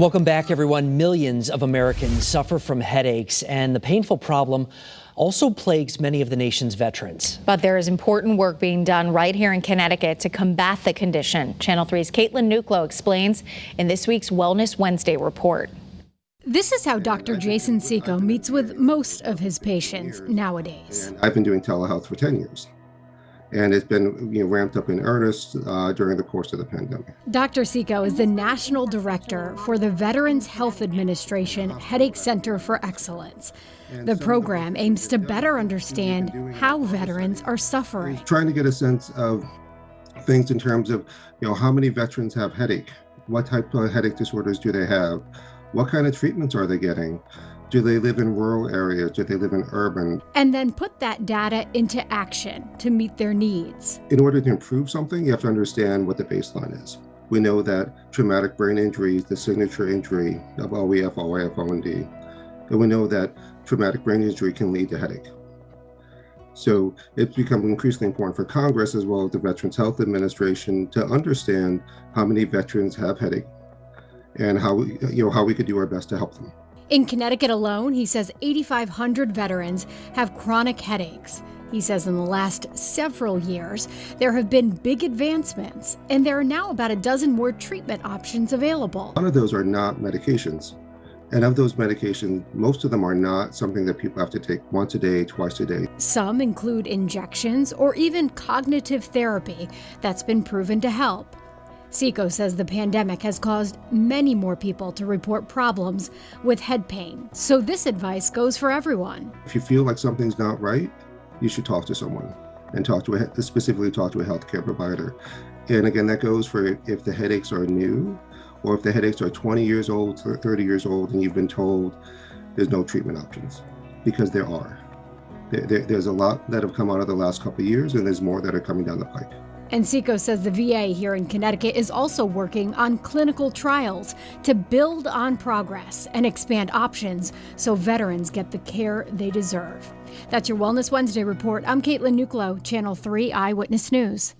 Welcome back, everyone. Millions of Americans suffer from headaches, and the painful problem also plagues many of the nation's veterans. But there is important work being done right here in Connecticut to combat the condition. Channel 3's Caitlin Nuclo explains in this week's Wellness Wednesday report. This is how Dr. Jason Seco meets with most of his patients nowadays. And I've been doing telehealth for 10 years. And it's been ramped up in earnest during the course of the pandemic. Dr. Seco is the national director for the Veterans Health Administration Headache Center for Excellence. The program aims to better understand how veterans are suffering. Trying to get a sense of things in terms of, how many veterans have headache? What type of headache disorders do they have? What kind of treatments are they getting? Do they live in rural areas? Do they live in urban? And then put that data into action to meet their needs. In order to improve something, you have to understand what the baseline is. We know that traumatic brain injury is the signature injury of OEF, OIF, OND. And we know that traumatic brain injury can lead to headache. So it's become increasingly important for Congress as well as the Veterans Health Administration to understand how many veterans have headache and how we could do our best to help them. In Connecticut alone, he says 8,500 veterans have chronic headaches. He says in the last several years, there have been big advancements, and there are now about a dozen more treatment options available. A lot of those are not medications. And of those medications, most of them are not something that people have to take once a day, twice a day. Some include injections or even cognitive therapy that's been proven to help. Seco says the pandemic has caused many more people to report problems with head pain. So this advice goes for everyone. If you feel like something's not right, you should talk to someone and specifically talk to a healthcare provider. And again, that goes for if the headaches are new or if the headaches are 20 years old, 30 years old, and you've been told there's no treatment options, because there are. There's a lot that have come out of the last couple of years, and there's more that are coming down the pike. And Seco says the VA here in Connecticut is also working on clinical trials to build on progress and expand options so veterans get the care they deserve. That's your Wellness Wednesday report. I'm Caitlin Nuclo, Channel 3 Eyewitness News.